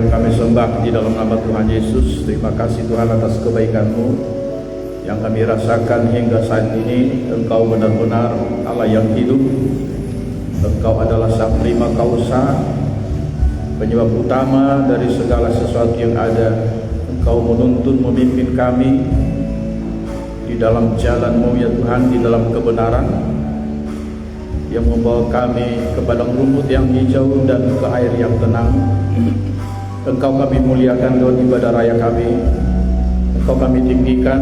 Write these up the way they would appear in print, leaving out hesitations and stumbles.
yang kami sembah di dalam nama Tuhan Yesus. Terima kasih Tuhan atas kebaikan-Mu yang kami rasakan hingga saat ini. Engkau benar-benar Allah yang hidup. Engkau adalah sang prima causa, penyebab utama dari segala sesuatu yang ada. Engkau menuntun, memimpin kami di dalam jalan-Mu ya Tuhan, di dalam kebenaran yang membawa kami ke padang rumput yang hijau dan ke air yang tenang. Engkau kami muliakan lewat ibadah raya kami. Engkau kami tinggikan,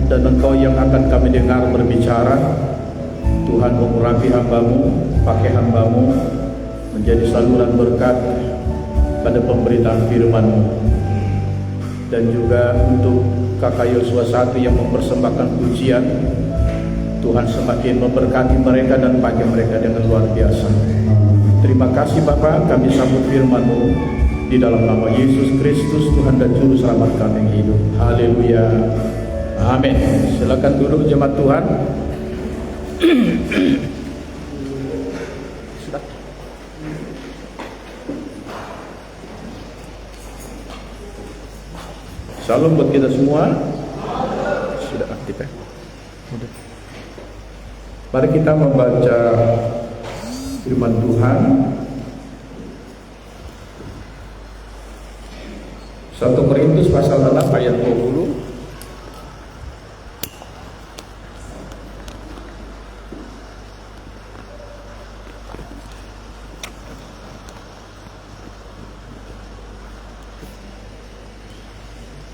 dan Engkau yang akan kami dengar berbicara. Tuhan, mengurapi hamba-Mu, pakai hamba-Mu menjadi saluran berkat pada pemberitaan firman-Mu. Dan juga untuk Kakak Yosua 1 yang mempersembahkan pujian, Tuhan semakin memberkati mereka dan pakai mereka dengan luar biasa. Terima kasih Bapa, kami sambut firman-Mu di dalam nama Yesus Kristus, Tuhan dan Juru Selamat kami yang hidup. Haleluya. Amin. Silakan duduk jemaat Tuhan. Sudah. Salam buat kita semua. Sudah aktif ya? Sudah. Mari kita membaca firman Tuhan. 1 Korintus pasal 6 ayat 20.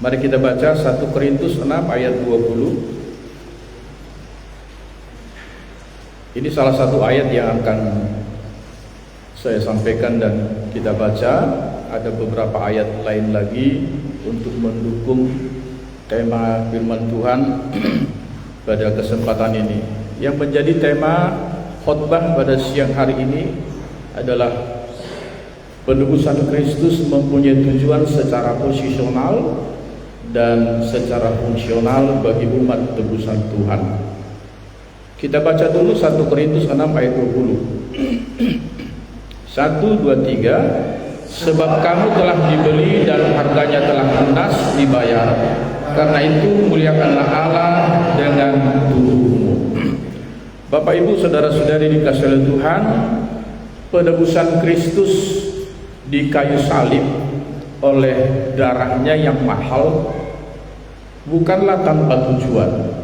Mari kita baca 1 Korintus 6 ayat 20. Ini salah satu ayat yang akan saya sampaikan dan kita baca. Ada beberapa ayat lain lagi untuk mendukung tema firman Tuhan pada kesempatan ini. Yang menjadi tema khotbah pada siang hari ini adalah penebusan Kristus mempunyai tujuan secara posisional dan secara fungsional bagi umat tebusan Tuhan. Kita baca dulu 1 Korintus 6 ayat 20. 1, 2, 3. Sebab kamu telah dibeli dan harganya telah lunas dibayar. Karena itu muliakanlah Allah dengan tubuhmu. Bapak Ibu saudara-saudari dikasihi oleh Tuhan, penebusan Kristus di kayu salib oleh darahnya yang mahal bukanlah tanpa tujuan.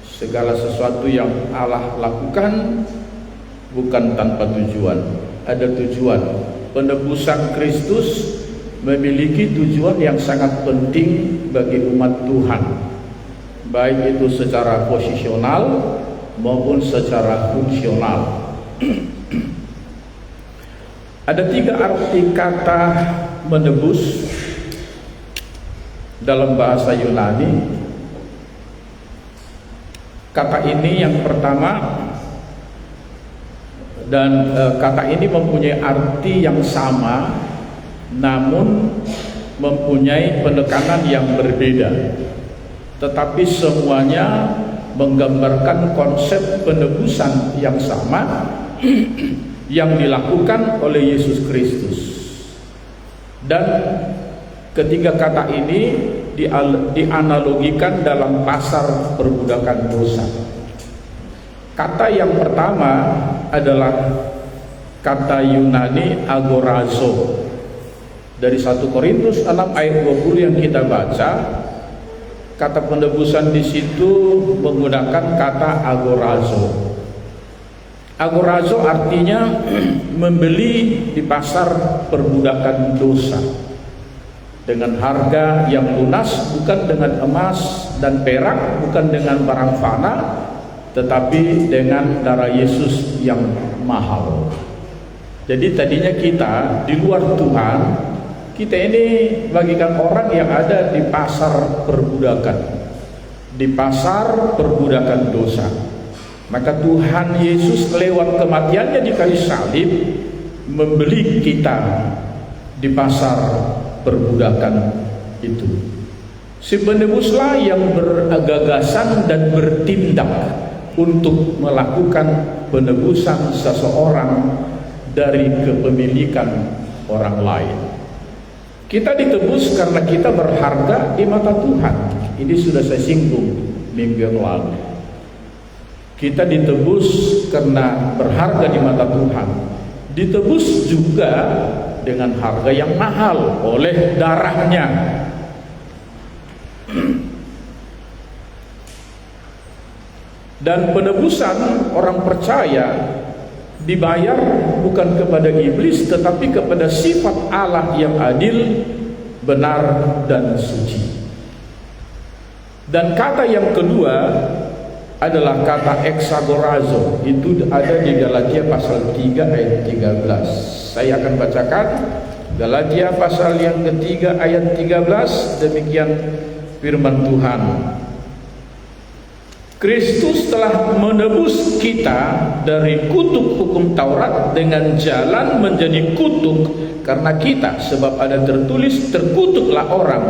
Segala sesuatu yang Allah lakukan bukan tanpa tujuan, ada tujuan. Penebusan Kristus memiliki tujuan yang sangat penting bagi umat Tuhan, baik itu secara posisional maupun secara fungsional. Ada 3 arti kata menebus dalam bahasa Yunani. Kata ini yang pertama, dan kata ini mempunyai arti yang sama namun mempunyai penekanan yang berbeda, tetapi semuanya menggambarkan konsep penebusan yang sama yang dilakukan oleh Yesus Kristus. Dan ketiga kata ini dianalogikan dalam pasar perbudakan dosa. Kata yang pertama adalah kata Yunani agorazo. Dari 1 Korintus 6 ayat 20 yang kita baca, kata penebusan di situ menggunakan kata agorazo. Agorazo artinya membeli di pasar perbudakan dosa dengan harga yang lunas, bukan dengan emas dan perak, bukan dengan barang fana, tetapi dengan darah Yesus yang mahal. Jadi tadinya kita di luar Tuhan, kita ini bagikan orang yang ada di pasar perbudakan, di pasar perbudakan dosa. Maka Tuhan Yesus lewat kematiannya di kayu salib membeli kita di pasar perbudakan itu. Si penebuslah yang bergagasan dan bertindak untuk melakukan penebusan seseorang dari kepemilikan orang lain. Kita ditebus karena kita berharga di mata Tuhan. Ini sudah saya singgung minggu yang lalu. Kita ditebus karena berharga di mata Tuhan. Ditebus juga dengan harga yang mahal oleh darahnya. Dan penebusan orang percaya dibayar bukan kepada iblis, tetapi kepada sifat Allah yang adil, benar, dan suci. Dan kata yang kedua adalah kata exagorazo. Itu ada di Galatia pasal 3 ayat 13. Saya akan bacakan Galatia pasal yang ketiga ayat 13. Demikian firman Tuhan. Kristus telah menebus kita dari kutuk hukum Taurat dengan jalan menjadi kutuk karena kita, sebab ada tertulis, terkutuklah orang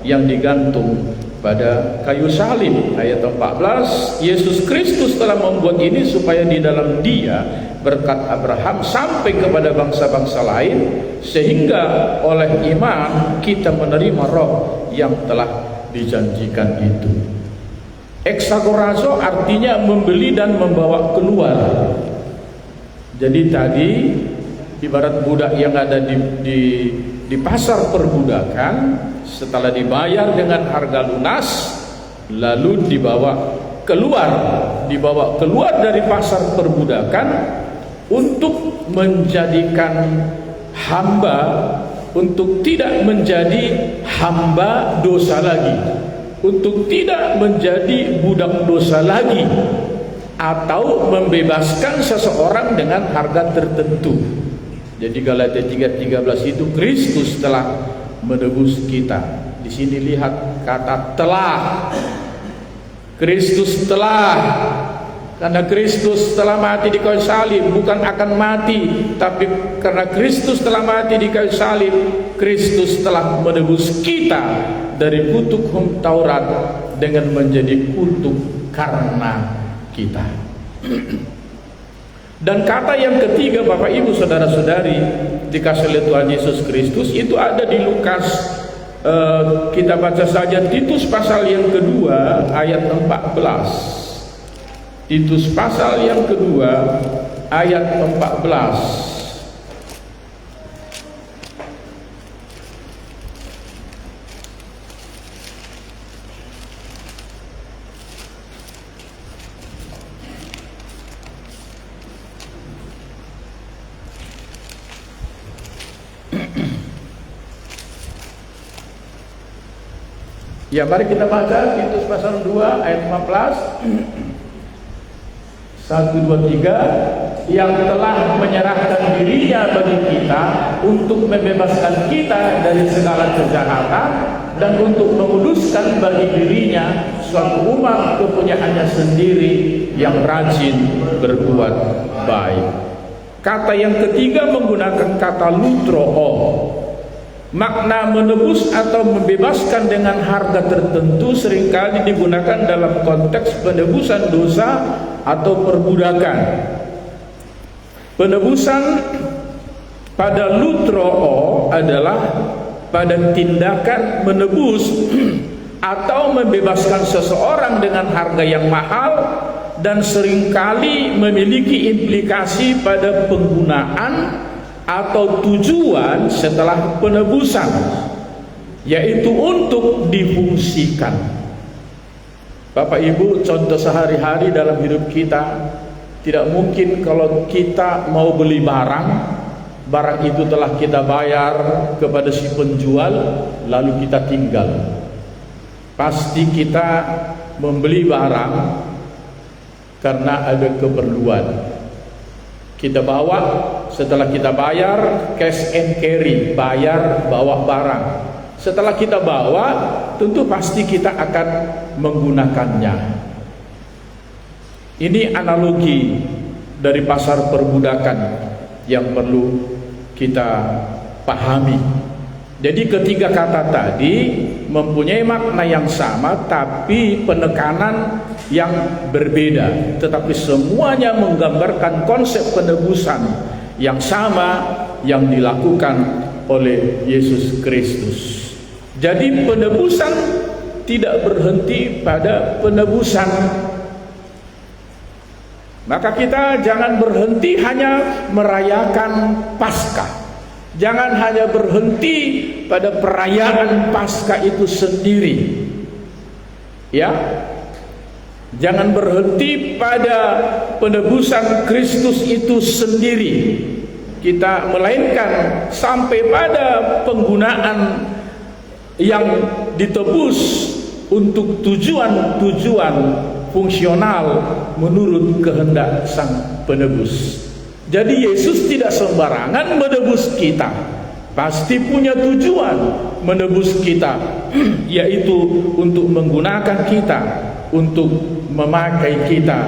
yang digantung pada kayu salib. Ayat 14, Yesus Kristus telah membuat ini supaya di dalam Dia berkat Abraham sampai kepada bangsa-bangsa lain, sehingga oleh iman kita menerima roh yang telah dijanjikan itu. Exagorazo artinya membeli dan membawa keluar. Jadi tadi ibarat budak yang ada di pasar perbudakan, setelah dibayar dengan harga lunas, lalu dibawa keluar dari pasar perbudakan untuk menjadikan hamba, untuk tidak menjadi hamba dosa lagi, untuk tidak menjadi budak dosa lagi, atau membebaskan seseorang dengan harga tertentu. Jadi Galatia 3:13 itu Kristus telah menebus kita. Di sini lihat kata telah. Kristus telah, karena Kristus telah mati di kayu salib, bukan akan mati, tapi karena Kristus telah mati di kayu salib, Kristus telah menebus kita dari kutuk hukum Taurat dengan menjadi kutuk karena kita. Dan kata yang ketiga, Bapak Ibu Saudara-saudari dikasih oleh Tuhan Yesus Kristus, itu ada di Lukas. Kita baca saja Titus pasal yang kedua ayat 14. Titus pasal yang kedua ayat 14. Ya, mari kita baca Titus pasal 2 ayat 15. 1, 2, 3. Yang telah menyerahkan dirinya bagi kita untuk membebaskan kita dari segala kejahatan dan untuk menguduskan bagi dirinya suatu umat kepunyaannya sendiri yang rajin berbuat baik. Kata yang ketiga menggunakan kata lutroo. Makna menebus atau membebaskan dengan harga tertentu seringkali digunakan dalam konteks penebusan dosa atau perbudakan. Penebusan pada lutroo adalah pada tindakan menebus atau membebaskan seseorang dengan harga yang mahal dan seringkali memiliki implikasi pada penggunaan atau tujuan setelah penebusan, yaitu untuk difungsikan. Bapak Ibu, contoh sehari-hari dalam hidup kita, tidak mungkin kalau kita mau beli barang itu telah kita bayar kepada si penjual lalu kita tinggal. Pasti kita membeli barang karena ada keperluan. Kita bawa, setelah kita bayar, cash and carry, bayar, bawa barang. Setelah kita bawa, tentu pasti kita akan menggunakannya. Ini analogi dari pasar perbudakan yang perlu kita pahami. Jadi ketiga kata tadi mempunyai makna yang sama tapi penekanan yang berbeda, tetapi semuanya menggambarkan konsep penebusan yang sama yang dilakukan oleh Yesus Kristus. Jadi penebusan tidak berhenti pada penebusan. Maka kita jangan berhenti hanya merayakan Paskah. Jangan hanya berhenti pada perayaan Paskah itu sendiri. Ya. Jangan berhenti pada penebusan Kristus itu sendiri. Kita melainkan sampai pada penggunaan yang ditebus untuk tujuan-tujuan fungsional menurut kehendak Sang Penebus. Jadi Yesus tidak sembarangan menebus kita, pasti punya tujuan menebus kita, yaitu untuk menggunakan kita, untuk memakai kita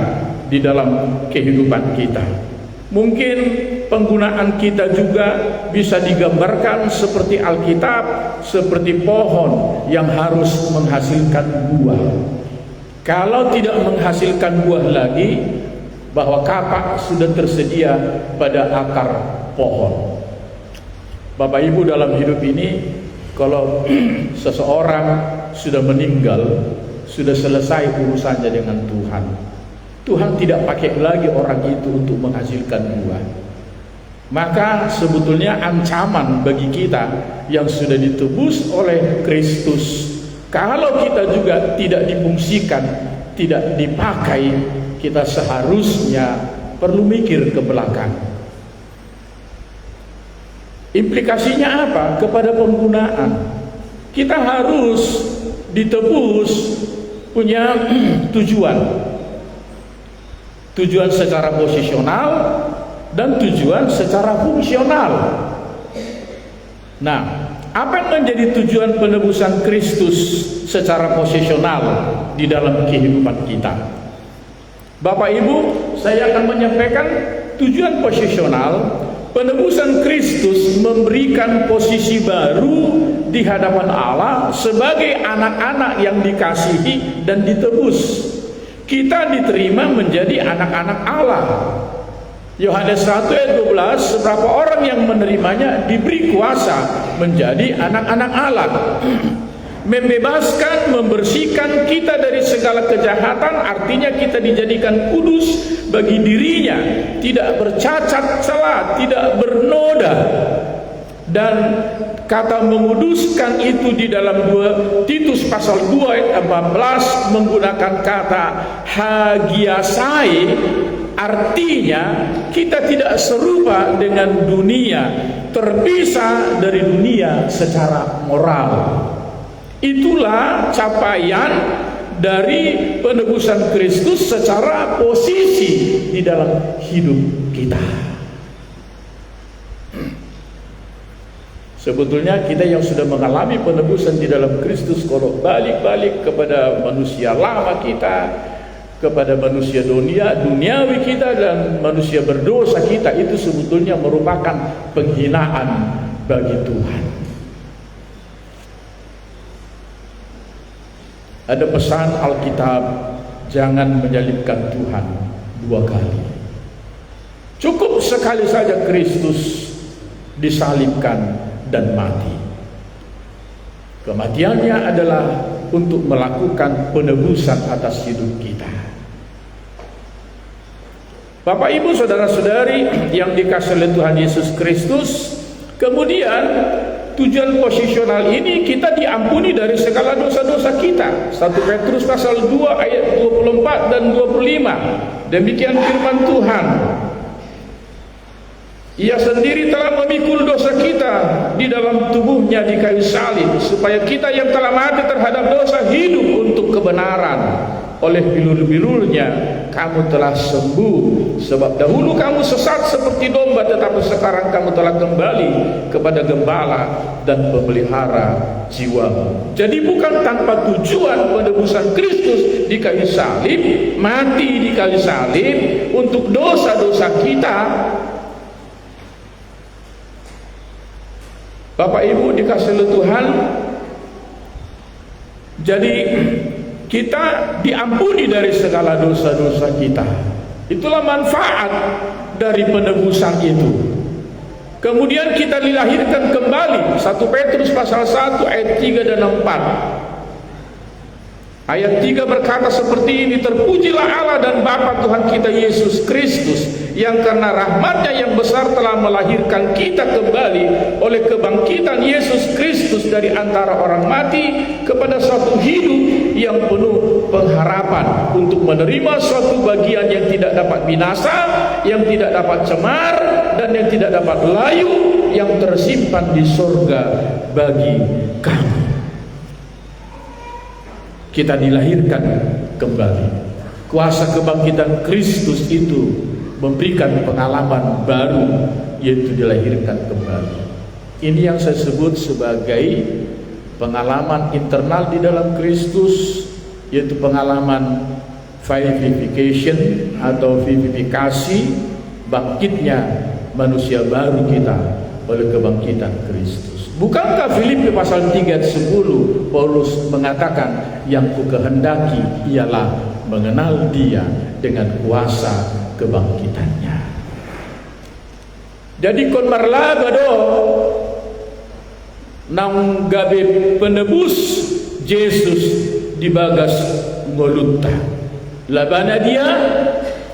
di dalam kehidupan kita. Mungkin penggunaan kita juga bisa digambarkan seperti Alkitab, seperti pohon yang harus menghasilkan buah. Kalau tidak menghasilkan buah lagi, bahwa kapak sudah tersedia pada akar pohon. Bapak Ibu, dalam hidup ini kalau seseorang sudah meninggal, sudah selesai urusannya dengan Tuhan. Tuhan tidak pakai lagi orang itu untuk menghasilkan buah. Maka sebetulnya ancaman bagi kita yang sudah ditebus oleh Kristus, kalau kita juga tidak difungsikan, tidak dipakai, kita seharusnya perlu mikir ke belakang. Implikasinya apa? Kepada penggunaan. Kita harus ditebus punya tujuan. Tujuan secara posisional dan tujuan secara fungsional. Nah, apa yang menjadi tujuan penebusan Kristus secara posisional di dalam kehidupan kita? Bapak Ibu, saya akan menyampaikan tujuan posisional. Penebusan Kristus memberikan posisi baru di hadapan Allah sebagai anak-anak yang dikasihi dan ditebus. Kita diterima menjadi anak-anak Allah. Yohanes 1 ayat 12, seberapa orang yang menerimanya diberi kuasa menjadi anak-anak Allah. Membebaskan, membersihkan kita dari segala kejahatan, artinya kita dijadikan kudus bagi dirinya, tidak bercacat celah, tidak bernoda. Dan kata menguduskan itu di dalam Titus pasal 2 ayat 14 menggunakan kata hagiasai, artinya kita tidak serupa dengan dunia, terpisah dari dunia secara moral. Itulah capaian dari penebusan Kristus secara posisi di dalam hidup kita. Sebetulnya kita yang sudah mengalami penebusan di dalam Kristus, kalau balik-balik kepada manusia lama kita, kepada manusia duniawi kita dan manusia berdosa kita, itu sebetulnya merupakan penghinaan bagi Tuhan. Ada pesan Alkitab, jangan menyalibkan Tuhan dua kali. Cukup sekali saja Kristus disalibkan dan mati. Kematiannya adalah untuk melakukan penebusan atas hidup kita. Bapak Ibu saudara-saudari yang dikasihi oleh Tuhan Yesus Kristus, kemudian tujuan posisional ini kita diampuni dari segala dosa-dosa kita. 1 Petrus pasal 2 ayat 24 dan 25. Demikian firman Tuhan. Ia sendiri telah memikul dosa kita di dalam tubuhnya di kayu salib, supaya kita yang telah mati terhadap dosa hidup untuk kebenaran. Oleh bilur-bilurnya kamu telah sembuh. Sebab dahulu kamu sesat seperti domba, tetapi sekarang kamu telah kembali kepada gembala dan pemelihara jiwamu. Jadi bukan tanpa tujuan penebusan Kristus di kayu salib, mati di kayu salib untuk dosa-dosa kita. Bapak Ibu dikasihi oleh Tuhan, jadi kita diampuni dari segala dosa-dosa kita. Itulah manfaat dari penebusan itu. Kemudian kita dilahirkan kembali. 1 Petrus pasal 1 ayat 3 dan 4. Ayat 3 berkata seperti ini, terpujilah Allah dan Bapa Tuhan kita Yesus Kristus, yang karena rahmat-Nya yang besar telah melahirkan kita kembali oleh kebangkitan Yesus Kristus dari antara orang mati kepada suatu hidup yang penuh pengharapan, untuk menerima suatu bagian yang tidak dapat binasa, yang tidak dapat cemar, dan yang tidak dapat layu, yang tersimpan di surga bagi kami. Kita dilahirkan kembali. Kuasa kebangkitan Kristus itu memberikan pengalaman baru, yaitu dilahirkan kembali. Ini yang saya sebut sebagai pengalaman internal di dalam Kristus, yaitu pengalaman vivification atau vivifikasi, bangkitnya manusia baru kita oleh kebangkitan Kristus. Bukankah Filipi pasal 3 ayat 10 Paulus mengatakan, yang kukehendaki ialah mengenal Dia dengan kuasa kebangkitannya. Jadi kon marlabado nang gabe penebus Yesus di bagas ngolutta. Labana Dia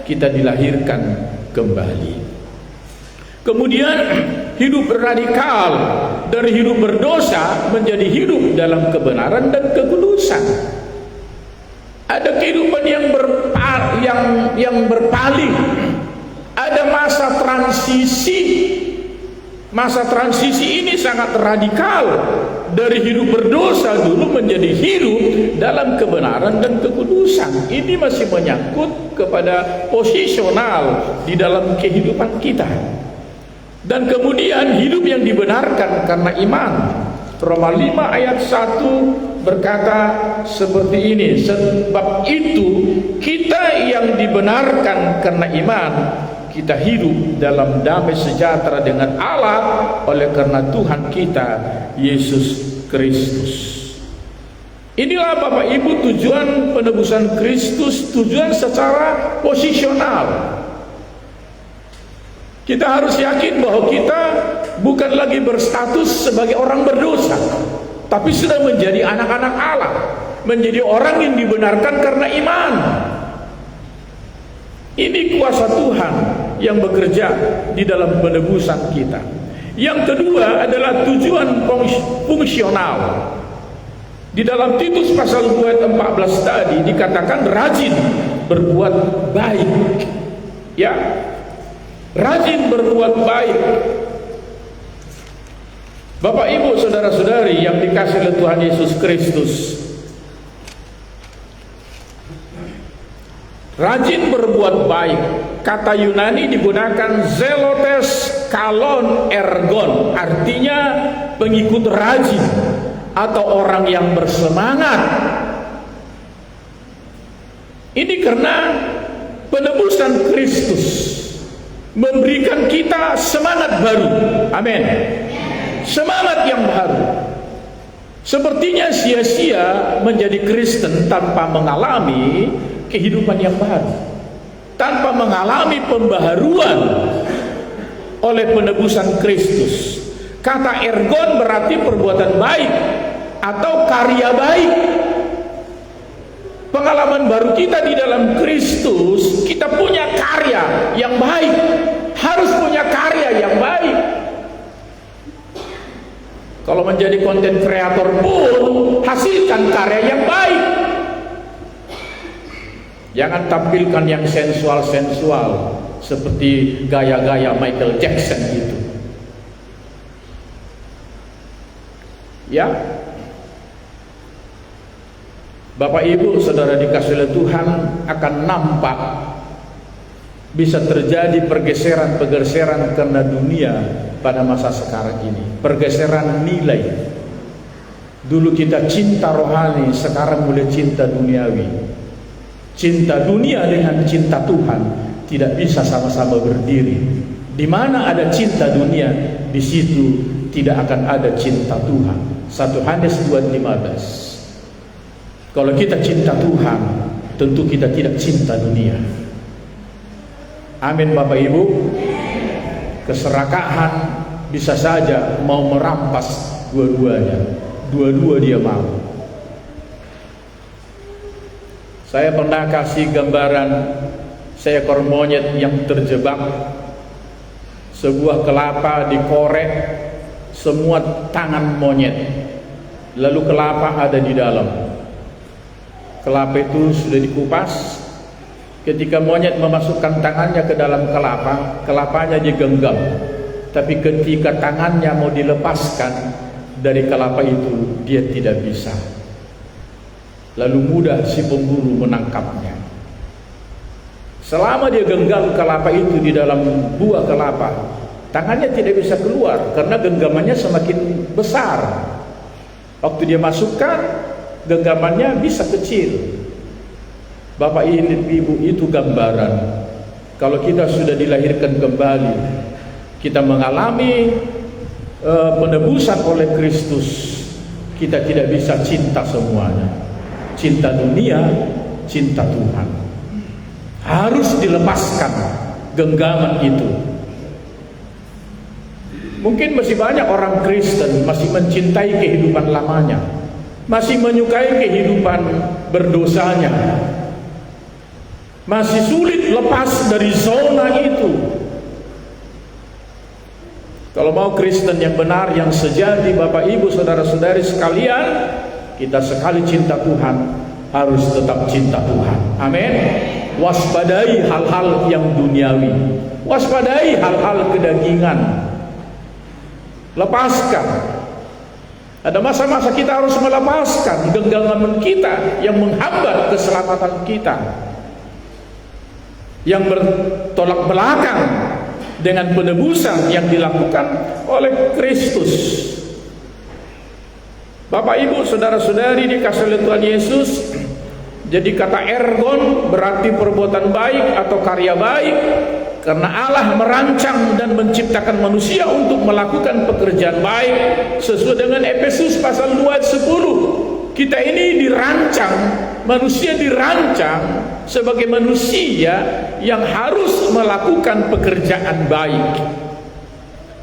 kita dilahirkan kembali. Kemudian hidup radikal dari hidup berdosa menjadi hidup dalam kebenaran dan kekudusan. Ada kehidupan yang berpaling. Ada masa transisi. Masa transisi ini sangat radikal, dari hidup berdosa dulu menjadi hidup dalam kebenaran dan kekudusan. Ini masih menyangkut kepada posisional di dalam kehidupan kita. Dan kemudian hidup yang dibenarkan karena iman. Roma 5 ayat 1 berkata seperti ini, sebab itu kita yang dibenarkan karena iman, kita hidup dalam damai sejahtera dengan Allah oleh karena Tuhan kita Yesus Kristus. Inilah Bapak Ibu tujuan penebusan Kristus, tujuan secara posisional. Kita harus yakin bahwa kita bukan lagi berstatus sebagai orang berdosa, tapi sudah menjadi anak-anak Allah, menjadi orang yang dibenarkan karena iman. Ini kuasa Tuhan yang bekerja di dalam penebusan kita. Yang kedua adalah tujuan fungsional. Di dalam Titus pasal 2 ayat 14 tadi dikatakan rajin berbuat baik. Ya, rajin berbuat baik. Bapak Ibu saudara-saudari yang dikasihi oleh Tuhan Yesus Kristus, rajin berbuat baik, kata Yunani digunakan zelotes kalon ergon, artinya pengikut rajin atau orang yang bersemangat. Ini karena penebusan Kristus memberikan kita semangat baru. Amin. Semangat yang baru. Sepertinya sia-sia menjadi Kristen tanpa mengalami kehidupan yang baru, tanpa mengalami pembaharuan oleh penebusan Kristus. Kata ergon berarti perbuatan baik atau karya baik. Pengalaman baru kita di dalam Kristus, kita punya karya yang baik, harus punya karya yang baik. Kalau menjadi konten kreator pun hasilkan karya yang baik. Jangan tampilkan yang sensual-sensual seperti gaya-gaya Michael Jackson gitu. Ya, Bapak Ibu saudara dikasihi oleh Tuhan, akan nampak bisa terjadi pergeseran-pergeseran karena dunia pada masa sekarang ini. Pergeseran nilai. Dulu kita cinta rohani, sekarang mulai cinta duniawi. Cinta dunia dengan cinta Tuhan tidak bisa sama-sama berdiri. Di mana ada cinta dunia, di situ tidak akan ada cinta Tuhan. 1 Yohanes 2:15. Kalau kita cinta Tuhan, tentu kita tidak cinta dunia. Amin Bapak Ibu. Keserakahan bisa saja mau merampas dua-duanya. Dua-dua dia mau. Saya pernah kasih gambaran seekor monyet yang terjebak, sebuah kelapa dikorek semua tangan monyet, lalu kelapa ada di dalam. Kelapa itu sudah dikupas. Ketika monyet memasukkan tangannya ke dalam kelapa, kelapanya digenggam. Tapi ketika tangannya mau dilepaskan dari kelapa itu, dia tidak bisa. Lalu mudah si pemburu menangkapnya. Selama dia genggam kelapa itu di dalam buah kelapa, tangannya tidak bisa keluar karena genggamannya semakin besar. Waktu dia masukkan, genggamannya bisa kecil. Bapak Ibu, itu gambaran. Kalau kita sudah dilahirkan kembali, kita mengalami penebusan oleh Kristus, kita tidak bisa cinta semuanya. Cinta dunia, cinta Tuhan. Harus dilepaskan genggaman itu. Mungkin masih banyak orang Kristen masih mencintai kehidupan lamanya, masih menyukai kehidupan berdosanya, masih sulit lepas dari zona itu. Kalau mau Kristen yang benar, yang sejati, Bapak Ibu, saudara-saudari sekalian, kita sekali cinta Tuhan, harus tetap cinta Tuhan. Amin. Waspadai hal-hal yang duniawi, waspadai hal-hal kedagingan. Lepaskan. Ada masa-masa kita harus melepaskan genggaman kita yang menghambat keselamatan kita, yang bertolak belakang dengan penebusan yang dilakukan oleh Kristus. Bapak Ibu, saudara-saudari dikasihi oleh Tuhan Yesus, jadi kata ergon berarti perbuatan baik atau karya baik, karena Allah merancang dan menciptakan manusia untuk melakukan pekerjaan baik sesuai dengan Efesus pasal 2 ayat 10. Kita ini dirancang, manusia dirancang sebagai manusia yang harus melakukan pekerjaan baik.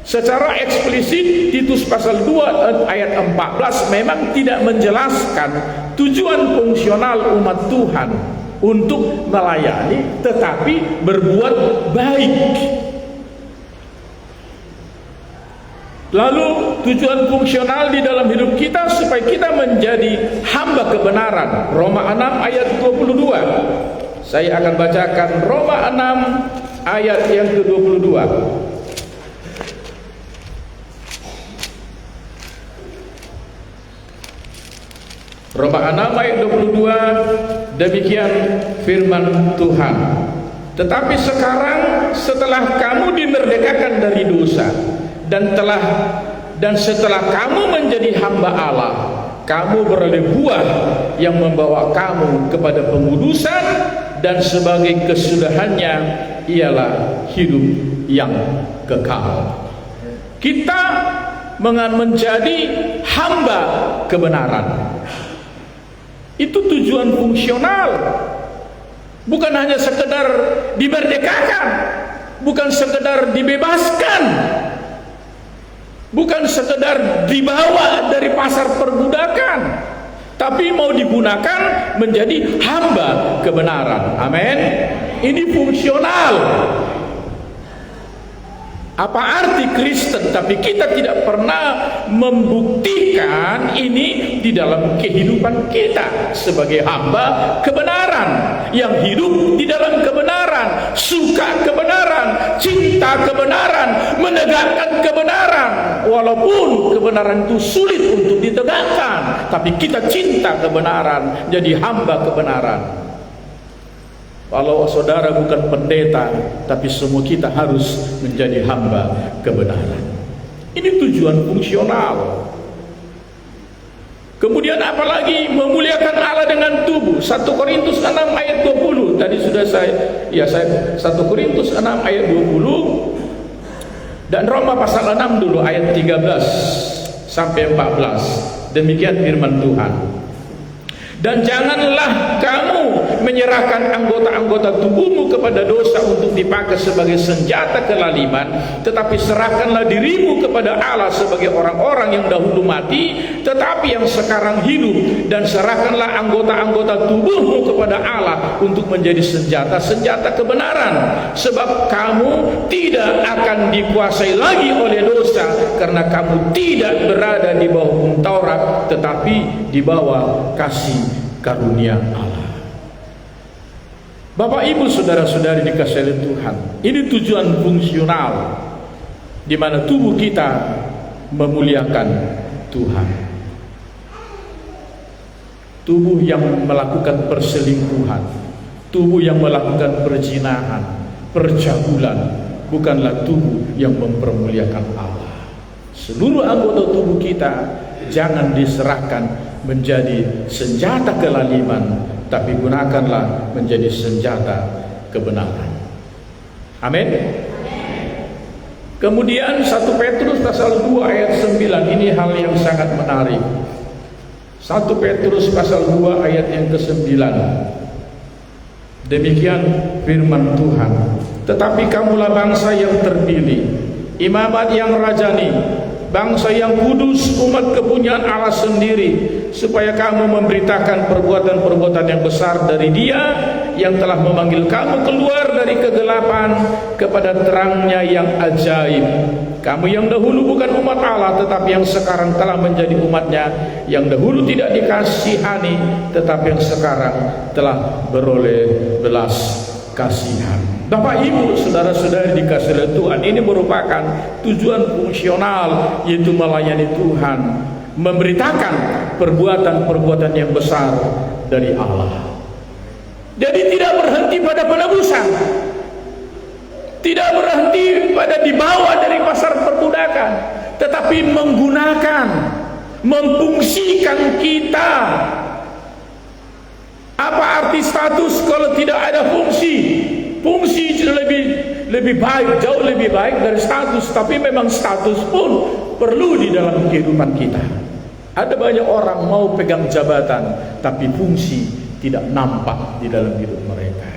Secara eksplisit Titus pasal 2 ayat 14 memang tidak menjelaskan tujuan fungsional umat Tuhan untuk melayani, tetapi berbuat baik. Lalu tujuan fungsional di dalam hidup kita supaya kita menjadi hamba kebenaran. Roma 6 ayat 22. Saya akan bacakan Roma 6 ayat yang ke-22. Roma 6 ayat 22, demikian firman Tuhan. Tetapi sekarang setelah kamu dimerdekakan dari dosa dan setelah kamu menjadi hamba Allah, kamu beroleh buah yang membawa kamu kepada pengudusan, dan sebagai kesudahannya ialah hidup yang kekal. Kita menjadi hamba kebenaran. Itu tujuan fungsional. Bukan hanya sekedar dimerdekakan, bukan sekedar dibebaskan, bukan sekedar dibawa dari pasar perbudakan, tapi mau digunakan menjadi hamba kebenaran. Amin. Ini fungsional. Apa arti Kristen? Tapi kita tidak pernah membuktikan ini di dalam kehidupan kita sebagai hamba kebenaran yang hidup di dalam kebenaran, suka kebenaran, cinta kebenaran, menegakkan kebenaran. Walaupun kebenaran itu sulit untuk ditegakkan, tapi kita cinta kebenaran, jadi hamba kebenaran. Kalau saudara bukan pendeta, tapi semua kita harus menjadi hamba kebenaran. Ini tujuan fungsional. Kemudian apalagi memuliakan Allah dengan tubuh. 1 Korintus 6 ayat 20. Tadi sudah saya 1 Korintus 6 ayat 20. Dan Roma pasal 6 dulu ayat 13 sampai 14. Demikian firman Tuhan. Dan janganlah kamu menyerahkan anggota-anggota tubuhmu kepada dosa untuk dipakai sebagai senjata kelaliman, tetapi serahkanlah dirimu kepada Allah sebagai orang-orang yang dahulu mati tetapi yang sekarang hidup, dan serahkanlah anggota-anggota tubuhmu kepada Allah untuk menjadi senjata-senjata kebenaran, sebab kamu tidak akan dikuasai lagi oleh dosa, karena kamu tidak berada di bawah hukum Taurat tetapi di bawah kasih karunia Allah. Bapak Ibu saudara-saudari dikasihi oleh Tuhan, ini tujuan fungsional di mana tubuh kita memuliakan Tuhan. Tubuh yang melakukan perselingkuhan, tubuh yang melakukan perzinahan, percabulan, bukanlah tubuh yang mempermuliakan Allah. Seluruh anggota tubuh kita jangan diserahkan menjadi senjata kelaliman, tapi gunakanlah menjadi senjata kebenaran. Amin. Kemudian 1 Petrus pasal 2 ayat 9, ini hal yang sangat menarik. 1 Petrus pasal 2 ayat yang ke-9. Demikian firman Tuhan. Tetapi kamulah bangsa yang terpilih, imamat yang rajani, bangsa yang kudus, umat kepunyaan Allah sendiri, supaya kamu memberitakan perbuatan-perbuatan yang besar dari Dia yang telah memanggil kamu keluar dari kegelapan kepada terangnya yang ajaib. Kamu yang dahulu bukan umat Allah, tetapi yang sekarang telah menjadi umatnya, yang dahulu tidak dikasihani, tetapi yang sekarang telah beroleh belas kasihan. Bapak Ibu saudara-saudari dikasihi oleh Tuhan, ini merupakan tujuan fungsional, yaitu melayani Tuhan, memberitakan perbuatan-perbuatan yang besar dari Allah. Jadi tidak berhenti pada penebusan, tidak berhenti pada dibawa dari pasar perbudakan, tetapi menggunakan, memfungsikan kita. Apa arti status kalau tidak ada fungsi? Fungsi lebih baik, jauh lebih baik dari status. Tapi memang status pun perlu di dalam kehidupan kita. Ada banyak orang mau pegang jabatan, tapi fungsi tidak nampak di dalam hidup mereka.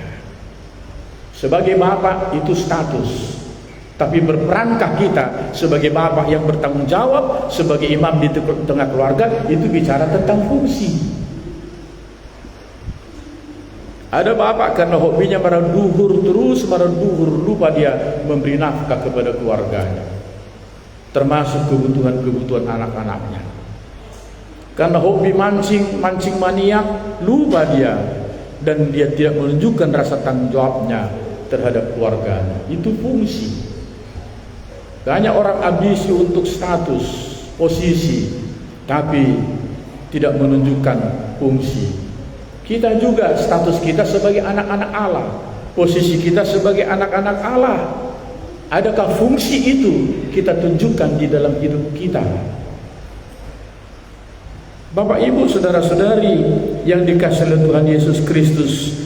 Sebagai bapak itu status, tapi berperankah kita sebagai bapak yang bertanggung jawab, sebagai imam di tengah keluarga, itu bicara tentang fungsi. Ada bapak karena hobinya marah duhur, lupa dia memberi nafkah kepada keluarganya, termasuk kebutuhan-kebutuhan anak-anaknya. Karena hobi mancing maniak, lupa dia, dan dia tidak menunjukkan rasa tanggung jawabnya terhadap keluarganya. Itu fungsi. Banyak orang ambisi untuk status, posisi, tapi tidak menunjukkan fungsi. Kita juga status kita sebagai anak-anak Allah, posisi kita sebagai anak-anak Allah. Adakah fungsi itu kita tunjukkan di dalam hidup kita? Bapak Ibu saudara-saudari yang dikasihi oleh Tuhan Yesus Kristus,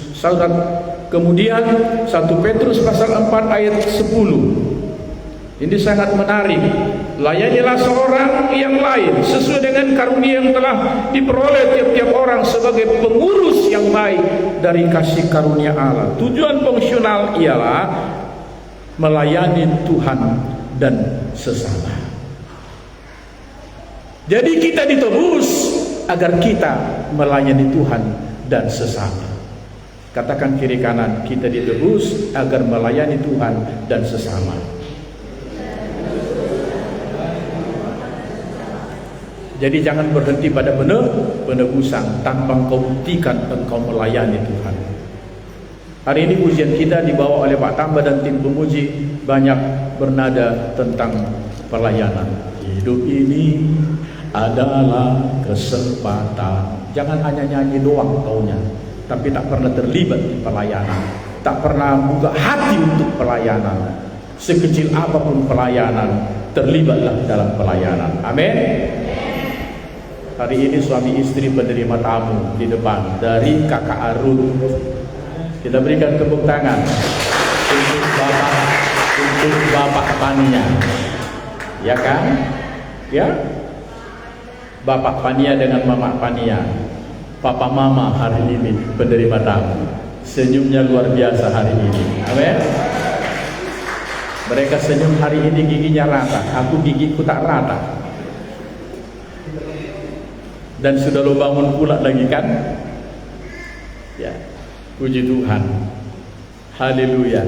kemudian 1 Petrus pasal 4 ayat 10. Ini sangat menarik. Layanilah seorang yang lain sesuai dengan karunia yang telah diperoleh tiap-tiap orang sebagai pengurus yang baik dari kasih karunia Allah. Tujuan fungsional ialah melayani Tuhan dan sesama. Jadi kita ditebus agar kita melayani Tuhan dan sesama. Katakan kiri kanan, kita ditebus agar melayani Tuhan dan sesama. Jadi jangan berhenti pada penebusan tanpa engkau buktikan engkau melayani Tuhan. Hari ini pujian kita dibawa oleh Pak Tamba dan tim pemuji banyak bernada tentang pelayanan. Hidup ini adalah kesempatan. Jangan hanya nyanyi doang taunya, tapi tak pernah terlibat di pelayanan, tak pernah buka hati untuk pelayanan. Sekecil apapun pelayanan, terlibatlah dalam pelayanan. Amin. Hari ini suami istri menerima tamu di depan dari Kakak Arun. Kita berikan tepuk tangan untuk Bapak Pania, ya kan? Ya, Bapak Pania dengan Mama Pania. Papa Mama hari ini penerima tamu. Senyumnya luar biasa hari ini. Amin. Mereka senyum hari ini giginya rata. Aku gigiku tak rata. Dan sudah lo bangun pula lagi kan? Ya, puji Tuhan. Haleluya.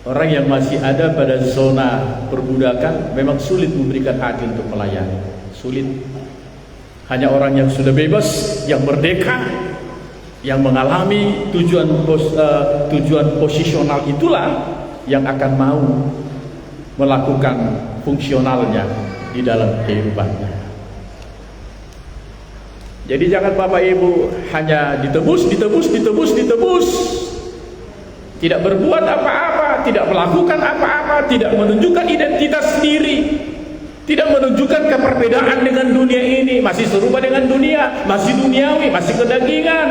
Orang yang masih ada pada zona perbudakan memang sulit memberikan hati untuk melayani. Sulit. Hanya orang yang sudah bebas, yang merdeka, yang mengalami tujuan posisional itulah yang akan mau melakukan fungsionalnya di dalam kehidupannya. Jadi jangan Bapak Ibu hanya ditebus, tidak berbuat apa-apa, tidak melakukan apa-apa, tidak menunjukkan identitas diri, tidak menunjukkan keperbedaan dengan dunia ini, masih serupa dengan dunia, masih duniawi, masih kedagingan,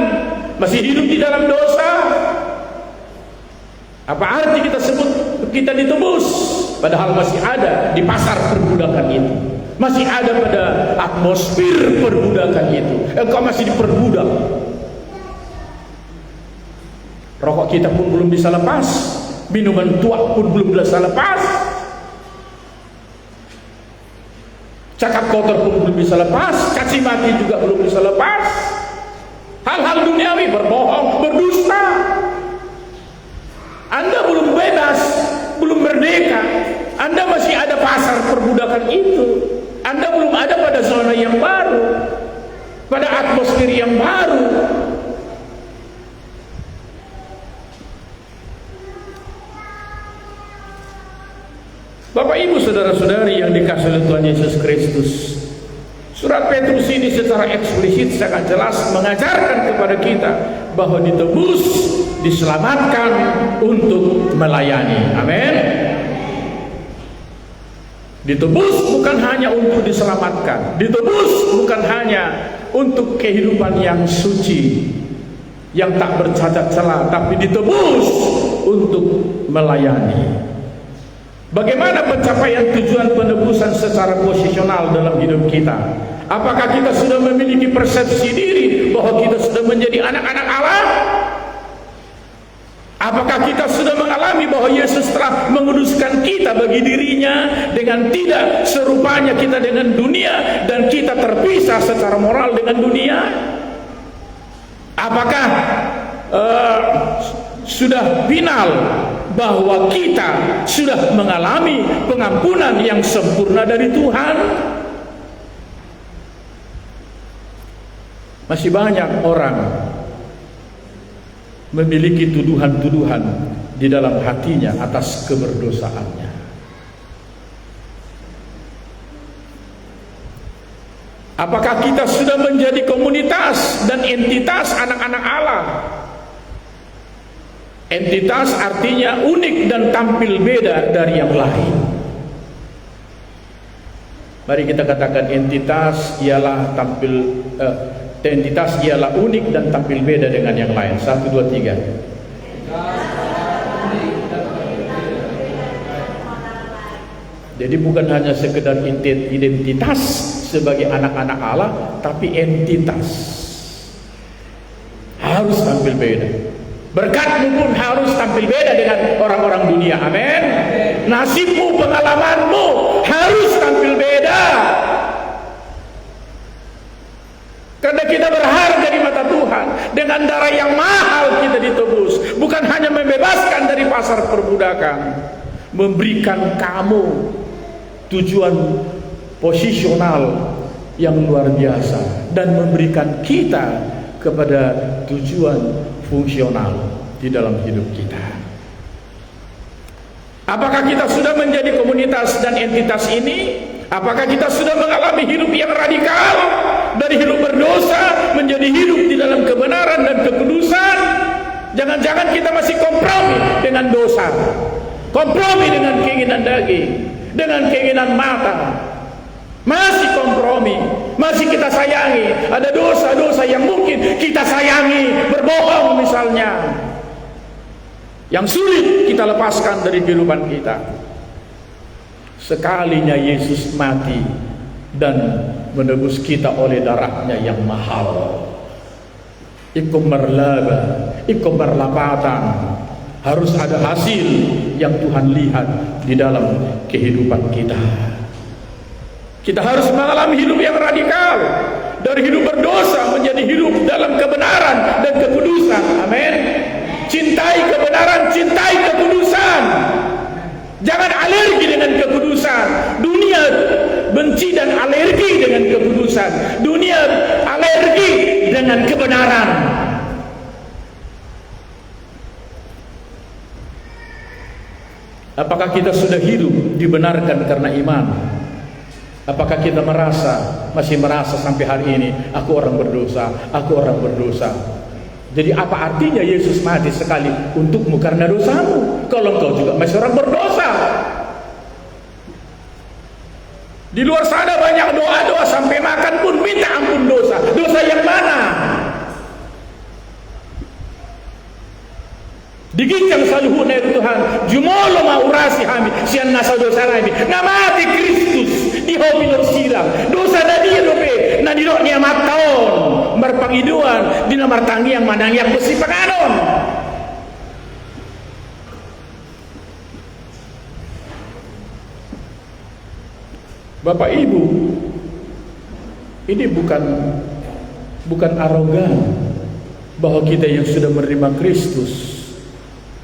masih hidup di dalam dosa. Apa arti kita sebut kita ditebus, padahal masih ada di pasar perbudakan itu, masih ada pada atmosfer perbudakan itu. Engkau masih diperbudak. Rokok kita pun belum bisa lepas, minuman tua pun belum bisa lepas, cakap kotor pun belum bisa lepas, caci maki juga belum bisa lepas, hal-hal duniawi, berbohong, berdusta. Anda belum bebas, belum merdeka. Anda masih ada pasar perbudakan itu. Anda belum ada pada zona yang baru, pada atmosfer yang baru. Bapak Ibu saudara-saudari yang dikasihi oleh Tuhan Yesus Kristus, surat Petrus ini secara eksplisit sangat jelas mengajarkan kepada kita bahwa ditebus, diselamatkan untuk melayani. Amin. Ditebus bukan hanya untuk diselamatkan, ditebus bukan hanya untuk kehidupan yang suci, yang tak bercacat celah, tapi ditebus untuk melayani. Bagaimana pencapaian tujuan penebusan secara posisional dalam hidup kita? Apakah kita sudah memiliki persepsi diri bahwa kita sudah menjadi anak-anak Allah? Apakah kita sudah mengalami bahwa Yesus telah menguduskan kita bagi dirinya dengan tidak serupanya kita dengan dunia dan kita terpisah secara moral dengan dunia? Apakah sudah final bahwa kita sudah mengalami pengampunan yang sempurna dari Tuhan? Masih banyak orang memiliki tuduhan-tuduhan di dalam hatinya atas keberdosaannya. Apakah kita sudah menjadi komunitas dan entitas anak-anak Allah? Entitas artinya unik dan tampil beda dari yang lain. Mari kita katakan entitas ialah entitas ialah unik dan tampil beda dengan yang lain. 1, 2, 3. Jadi bukan hanya sekedar identitas sebagai anak-anak Allah, tapi entitas harus tampil beda. Berkatmu pun harus tampil beda dengan orang-orang dunia. Amin. Nasibmu, pengalamanmu harus tampil beda. Karena kita berharga di mata Tuhan. Dengan darah yang mahal kita ditebus. Bukan hanya membebaskan dari pasar perbudakan, memberikan kamu tujuan posisional yang luar biasa, dan memberikan kita kepada tujuan fungsional di dalam hidup kita. Apakah kita sudah menjadi komunitas dan entitas ini? Apakah kita sudah mengalami hidup yang radikal, dari hidup berdosa menjadi hidup di dalam kebenaran dan kekudusan? Jangan-jangan kita masih kompromi dengan dosa, kompromi dengan keinginan daging, dengan keinginan mata, masih kompromi, masih kita sayangi. Ada dosa-dosa yang mungkin kita sayangi, berbohong misalnya, yang sulit kita lepaskan dari kehidupan kita. Sekalinya Yesus mati dan menebus kita oleh darahnya yang mahal. Ikum merlaba, ikum merlapatan. Harus ada hasil yang Tuhan lihat di dalam kehidupan kita. Kita harus mengalami hidup yang radikal, dari hidup berdosa menjadi hidup dalam kebenaran dan kekudusan. Amin. Cintai kebenaran, cintai kekudusan. Jangan alergi dengan kekudusan. Dunia benci dan alergi dengan kekudusan. Dunia alergi dengan kebenaran. Apakah kita sudah hidup dibenarkan karena iman? Apakah kita masih merasa sampai hari ini, aku orang berdosa, aku orang berdosa. Jadi apa artinya Yesus mati sekali untukmu karena dosamu, kalau engkau juga masih orang berdosa? Di luar sana banyak doa-doa, sampai makan pun minta ampun dosa. Dosa yang mana? Digincang saluhuna itu Tuhan, jumolo maurasi hami, sian nasa dosa kami. Namati Kristus di hobi silang. Dosa tadi dope, na didok niya mataon, berpangiduan di nomor tanggi yang manang yang besi penganon. Bapak Ibu, ini bukan arogan bahwa kita yang sudah menerima Kristus.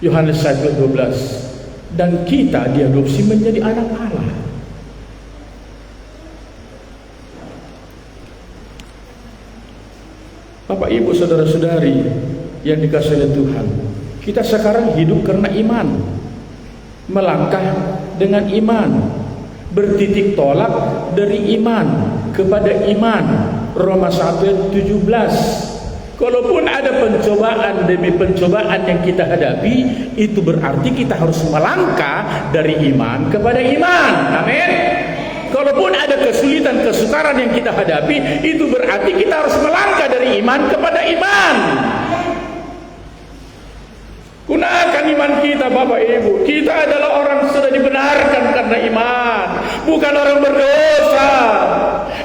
Yohanes 1:12, dan kita diadopsi menjadi anak Allah. Bapak Ibu saudara-saudari yang dikasihi oleh Tuhan, kita sekarang hidup karena iman, melangkah dengan iman, bertitik tolak dari iman kepada iman. Roma 1:17. Kalaupun ada pencobaan demi pencobaan yang kita hadapi, itu berarti kita harus melangkah dari iman kepada iman. Amin. Kalaupun ada kesulitan, kesukaran yang kita hadapi, itu berarti kita harus melangkah dari iman kepada iman. Gunakan iman kita Bapak Ibu. Kita adalah orang sudah dibenarkan karena iman, bukan orang berdosa.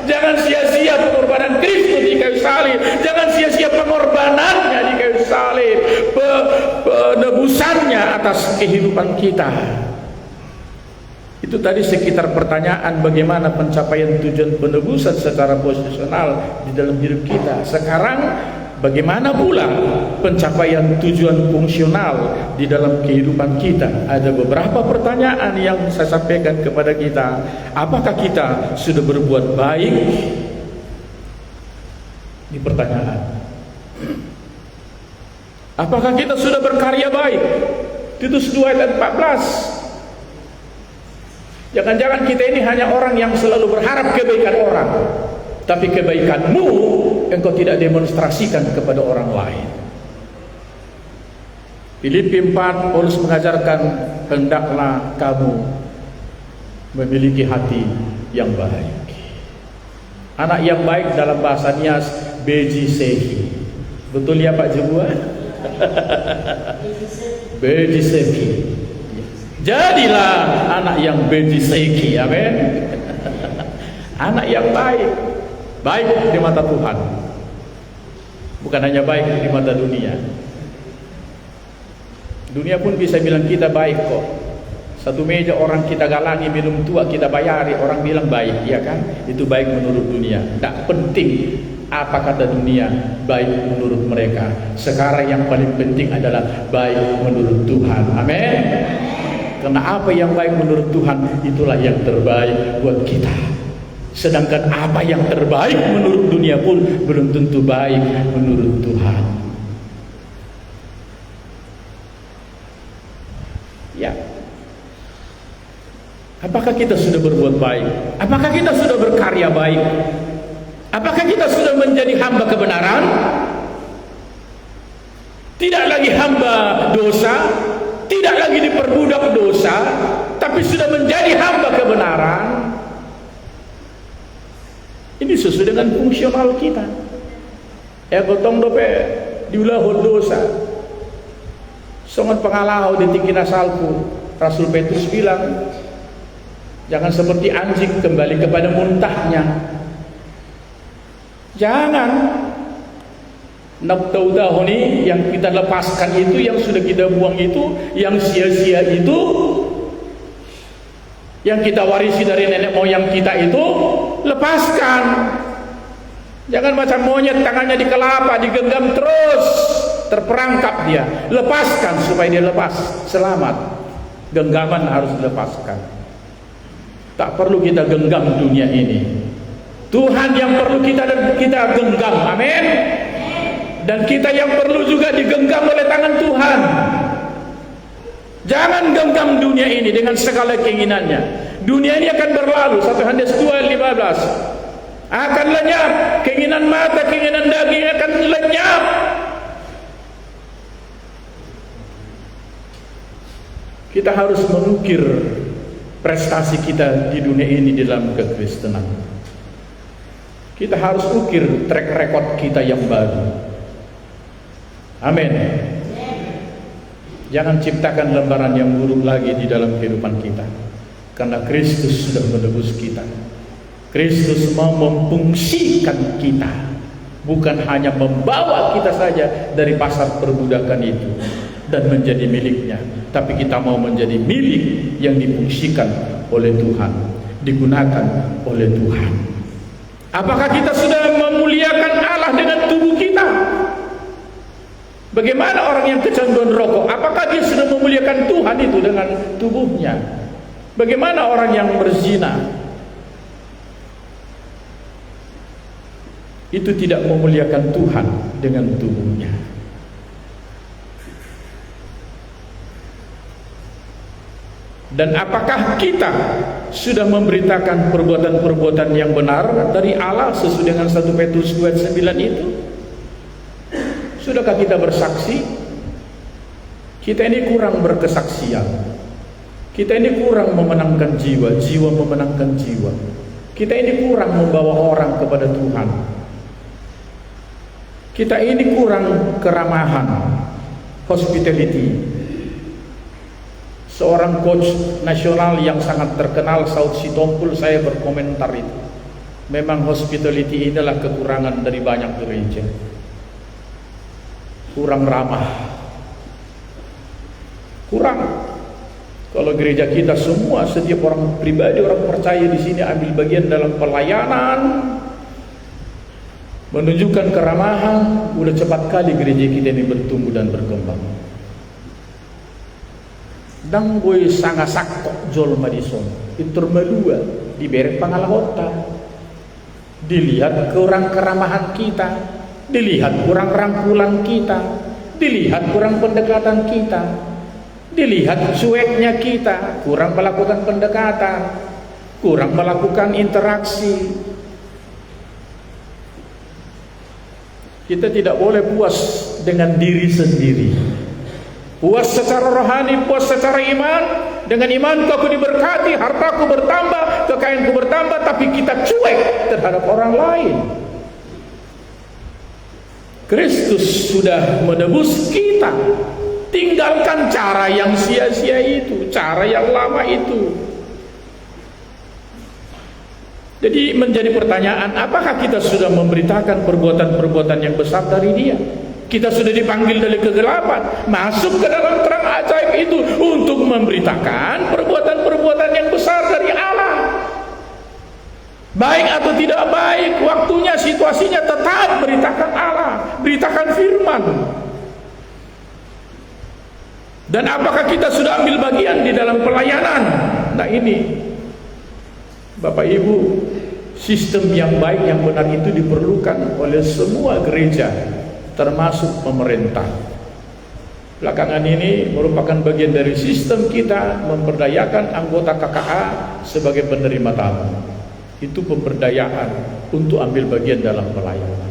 Jangan sia-sia pengorbanan Kristus di kayu salib. Jangan sia-sia pengorbanannya di kayu salib, penebusannya atas kehidupan kita. Itu tadi sekitar pertanyaan bagaimana pencapaian tujuan penebusan secara posisional di dalam hidup kita. Sekarang bagaimana pula pencapaian tujuan fungsional di dalam kehidupan kita? Ada beberapa pertanyaan yang saya sampaikan kepada kita. Apakah kita sudah berbuat baik? Ini pertanyaan. Apakah kita sudah berkarya baik? Titus 2 ayat 14. Jangan-jangan kita ini hanya orang yang selalu berharap kebaikan orang, tapi kebaikanmu engkau tidak demonstrasikan kepada orang lain. Filipi 4, Paulus mengajarkan, hendaklah kamu memiliki hati yang baik. Anak yang baik dalam bahasa Nias, beji sehi. Betul ya Pak Jebua? Beji sehi. Jadilah anak yang beji sehi. Amin. Anak yang baik. Baik di mata Tuhan, bukan hanya baik di mata dunia. Dunia pun bisa bilang kita baik kok. Satu meja orang kita galangi, minum tua kita bayari, orang bilang baik, ya kan? Itu baik menurut dunia. Tak penting apa kata dunia, baik menurut mereka. Sekarang yang paling penting adalah baik menurut Tuhan. Amin. Karena apa yang baik menurut Tuhan, itulah yang terbaik buat kita. Sedangkan apa yang terbaik menurut dunia pun belum tentu baik menurut Tuhan. Ya. Apakah kita sudah berbuat baik? Apakah kita sudah berkarya baik? Apakah kita sudah menjadi hamba kebenaran? Tidak lagi hamba dosa, tidak lagi diperbudak dosa, tapi sudah menjadi hamba kebenaran. Ini sesuai dengan fungsional kita. Ya gotong dope diulahul dosa. Songon pengalau di tinggi nasalku. Rasul Petrus bilang, Jangan seperti anjing kembali kepada muntahnya. Jangan. Nabtaudahuni yang kita lepaskan itu, yang sudah kita buang itu, yang sia-sia itu, yang kita warisi dari nenek moyang kita itu, lepaskan. Jangan macam monyet tangannya di kelapa, digenggam terus, terperangkap dia. Lepaskan supaya dia lepas, selamat. Genggaman harus dilepaskan. Tak perlu kita genggam dunia ini. Tuhan yang perlu kita genggam. Amin. Dan kita yang perlu juga digenggam oleh tangan Tuhan. Jangan genggam dunia ini dengan segala keinginannya. Dunia ini akan berlalu. 1 Yohanes 2:15. Akan lenyap. Keinginan mata, keinginan daging akan lenyap. Kita harus mengukir prestasi kita di dunia ini dalam kekristenan. Kita harus ukir track record kita yang baru. Amin. Jangan ciptakan lembaran yang buruk lagi di dalam kehidupan kita, karena Kristus sudah menebus kita. Kristus mau memfungsikan kita, bukan hanya membawa kita saja dari pasar perbudakan itu dan menjadi miliknya, tapi kita mau menjadi milik yang difungsikan oleh Tuhan, digunakan oleh Tuhan. Apakah kita sudah memuliakan Allah dengan tubuh kita? Bagaimana orang yang kecanduan rokok? Apakah dia sudah memuliakan Tuhan itu dengan tubuhnya? Bagaimana orang yang berzina? Itu tidak memuliakan Tuhan dengan tubuhnya. Dan apakah kita sudah memberitakan perbuatan-perbuatan yang benar dari Allah sesuai dengan 1 Petrus 2:9 itu? Sudahkah kita bersaksi? Kita ini kurang berkesaksian. Kita ini kurang memenangkan jiwa, jiwa memenangkan jiwa. Kita ini kurang membawa orang kepada Tuhan. Kita ini kurang keramahan, hospitality. Seorang coach nasional yang sangat terkenal, Saud Sitompul, saya berkomentar itu. Memang hospitality inilah kekurangan dari banyak gereja. Kurang ramah, kurang. Kalau gereja kita semua, setiap orang pribadi, orang percaya di sini ambil bagian dalam pelayanan, menunjukkan keramahan, udah cepat kali gereja kita ini bertumbuh dan berkembang. Dang boy sanga sakok jol madison intermelua di berek pangalahota. Dilihat kurang keramahan kita, dilihat kurang rangkulan kita, dilihat kurang pendekatan kita, dilihat cueknya kita, kurang melakukan pendekatan, kurang melakukan interaksi. Kita tidak boleh puas dengan diri sendiri. Puas secara rohani, puas secara iman. Dengan imanku aku diberkati, hartaku bertambah, kekayaanku bertambah, tapi kita cuek terhadap orang lain. Kristus sudah menebus kita. Tinggalkan cara yang sia-sia itu, cara yang lama itu. Jadi menjadi pertanyaan, apakah kita sudah memberitakan perbuatan-perbuatan yang besar dari Dia? Kita sudah dipanggil dari kegelapan, masuk ke dalam terang ajaib itu untuk memberitakan perbuatan-perbuatan yang besar dari Allah. Baik atau tidak baik, waktunya, situasinya, tetap beritakan Allah, beritakan firman. Dan apakah kita sudah ambil bagian di dalam pelayanan? Nah ini, Bapak Ibu, sistem yang baik, yang benar itu diperlukan oleh semua gereja, termasuk pemerintah. Belakangan ini merupakan bagian dari sistem kita memberdayakan anggota KKA sebagai penerima tamu. Itu pemberdayaan untuk ambil bagian dalam pelayanan.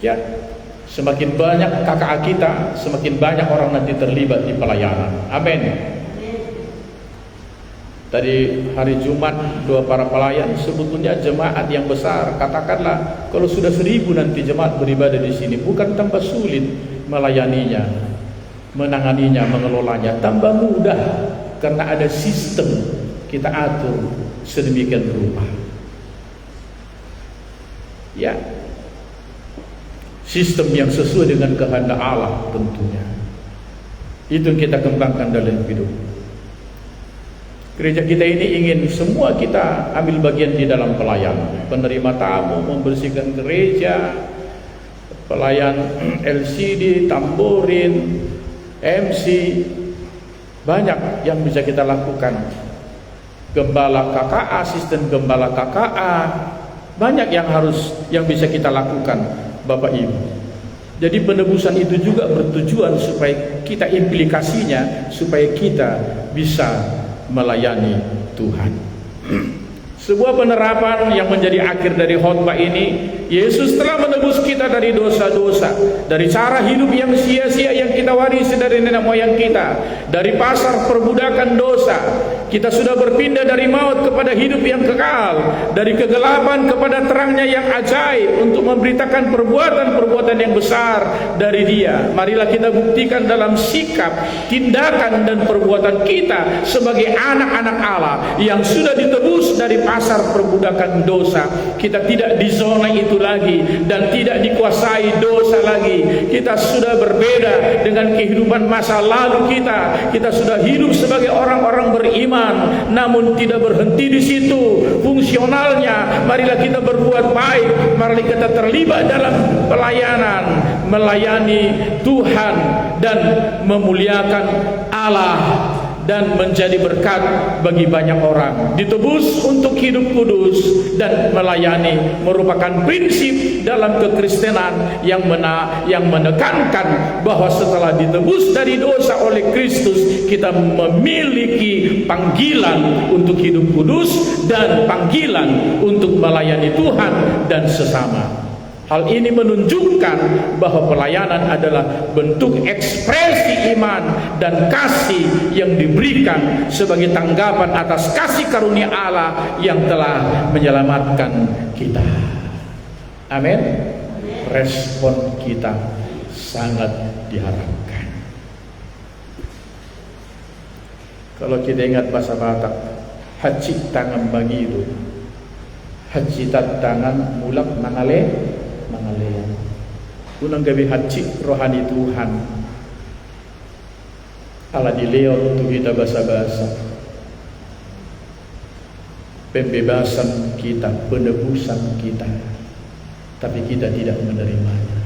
Ya, semakin banyak KKA kita, semakin banyak orang nanti terlibat di pelayanan. Amin. Tadi hari Jumat doa para pelayan, sebetulnya jemaat yang besar, katakanlah kalau sudah 1000 nanti jemaat beribadah di sini, bukan tambah sulit melayaninya, menanganinya, mengelolanya, tambah mudah karena ada sistem kita atur sedemikian rupa. Ya, sistem yang sesuai dengan kehendak Allah tentunya. Itu yang kita kembangkan dalam hidup. Gereja kita ini ingin semua kita ambil bagian di dalam pelayanan, penerima tamu, membersihkan gereja, pelayan LCD, tamborin, MC, banyak yang bisa kita lakukan. Gembala KKA, asisten gembala KKA, banyak yang bisa kita lakukan, Bapak Ibu. Jadi penebusan itu juga bertujuan supaya kita implikasinya supaya kita bisa melayani Tuhan. Sebuah penerapan yang menjadi akhir dari khotbah ini, Yesus telah menebus kita dari dosa-dosa, dari cara hidup yang sia-sia yang kita warisi dari nenek moyang kita, dari pasar perbudakan dosa. Kita sudah berpindah dari maut kepada hidup yang kekal, dari kegelapan kepada terangnya yang ajaib, untuk memberitakan perbuatan-perbuatan yang besar dari Dia. Marilah kita buktikan dalam sikap, tindakan dan perbuatan kita sebagai anak-anak Allah yang sudah ditebus dari pasar perbudakan dosa. Kita tidak di zona itu lagi dan tidak dikuasai dosa lagi. Kita sudah berbeda dengan kehidupan masa lalu kita. Kita sudah hidup sebagai orang-orang beriman, namun tidak berhenti di situ fungsionalnya. Marilah kita berbuat baik, marilah kita terlibat dalam pelayanan, melayani Tuhan dan memuliakan Allah dan menjadi berkat bagi banyak orang. Ditebus untuk hidup kudus dan melayani merupakan prinsip dalam kekristenan yang menekankan bahwa setelah ditebus dari dosa oleh Kristus, kita memiliki panggilan untuk hidup kudus dan panggilan untuk melayani Tuhan dan sesama. Hal ini menunjukkan bahwa pelayanan adalah bentuk ekspresi iman dan kasih yang diberikan sebagai tanggapan atas kasih karunia Allah yang telah menyelamatkan kita. Amin. Respon kita sangat diharapkan. Kalau kita ingat bahasa Batak, haji tangan bagi itu, haji tangan mulak nangale mangalean. Unang gabi haji rohani Tuhan. Allah dileo untuk kita basa-basa. Pembebasan kita, penebusan kita. Tapi kita tidak menerimanya.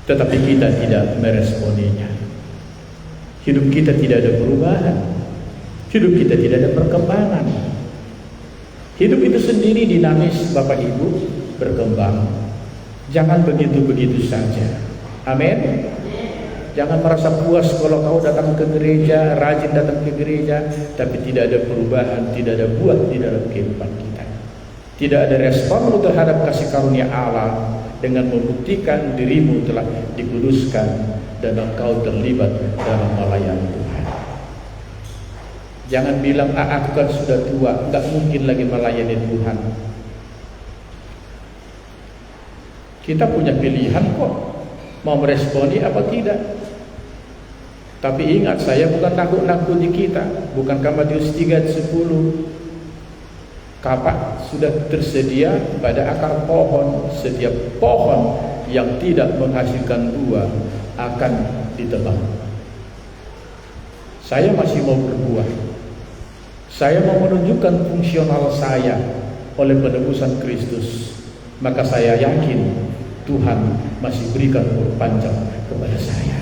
Tetapi kita tidak meresponinya. Hidup kita tidak ada perubahan. Hidup kita tidak ada perkembangan. Hidup itu sendiri dinamis, Bapak Ibu, berkembang. Jangan begitu-begitu saja. Amin. Jangan merasa puas kalau kau datang ke gereja, rajin datang ke gereja, tapi tidak ada perubahan, tidak ada buah di dalam kehidupan kita. Tidak ada respon terhadap kasih karunia Allah dengan membuktikan dirimu telah dikuduskan dan engkau terlibat dalam melayani Tuhan. Jangan bilang, aku kan sudah tua, enggak mungkin lagi melayani Tuhan. Kita punya pilihan kok, mau meresponi apa tidak. Tapi ingat, saya bukan nakut-nakuti kita. Bukankah Matius 3:10, kapak sudah tersedia pada akar pohon, setiap pohon yang tidak menghasilkan buah akan ditebang. Saya masih mau berbuah. Saya mau menunjukkan fungsional saya oleh penebusan Kristus. Maka saya yakin Tuhan masih berikan umur panjang kepada saya.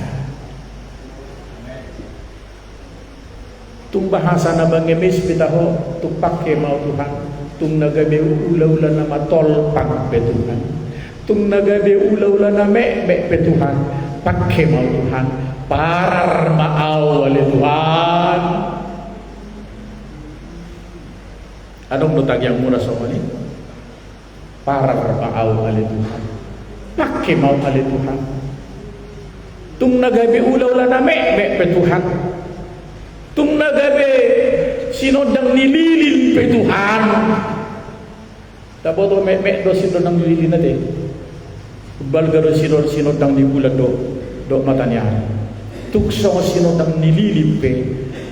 Tung bahasa na bangemis pitaho tung pakai mau Tuhan, tung nagabe ula-ula nama tol pak pe Tuhan, tung nagabe ula-ula nama me pe Tuhan, pakai mau Tuhan, parar maau oleh Tuhan. Anong nutag yang murah sama ini? Parar maau oleh Tuhan, pakai mau oleh Tuhan, tung nagabe ula-ula nama me pe Tuhan, tung nagabe sinodang nililin pe Tuhan. Tapos me do sinodang nililin na de. Balgaro sinodang di bulan do matanya. Tukso sinodang nililin pe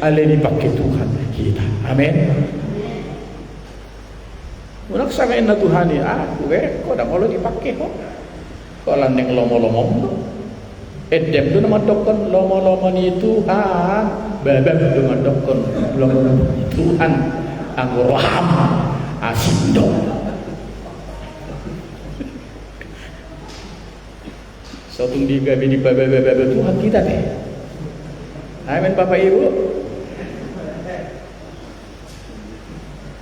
ale dipakai Tuhan kita. Amin. Unak samain na Tuhan ni, kok dah kalau dipakai kok. Kalau neng lomo-lomo, edem tu nama dokon lomo-lomo ni Tuhan, bebek tu nama dokon lomo Tuhan, anggur ram, asindo. Satu tiga bini bebek Tuhan kita deh. Amin Bapak Ibu.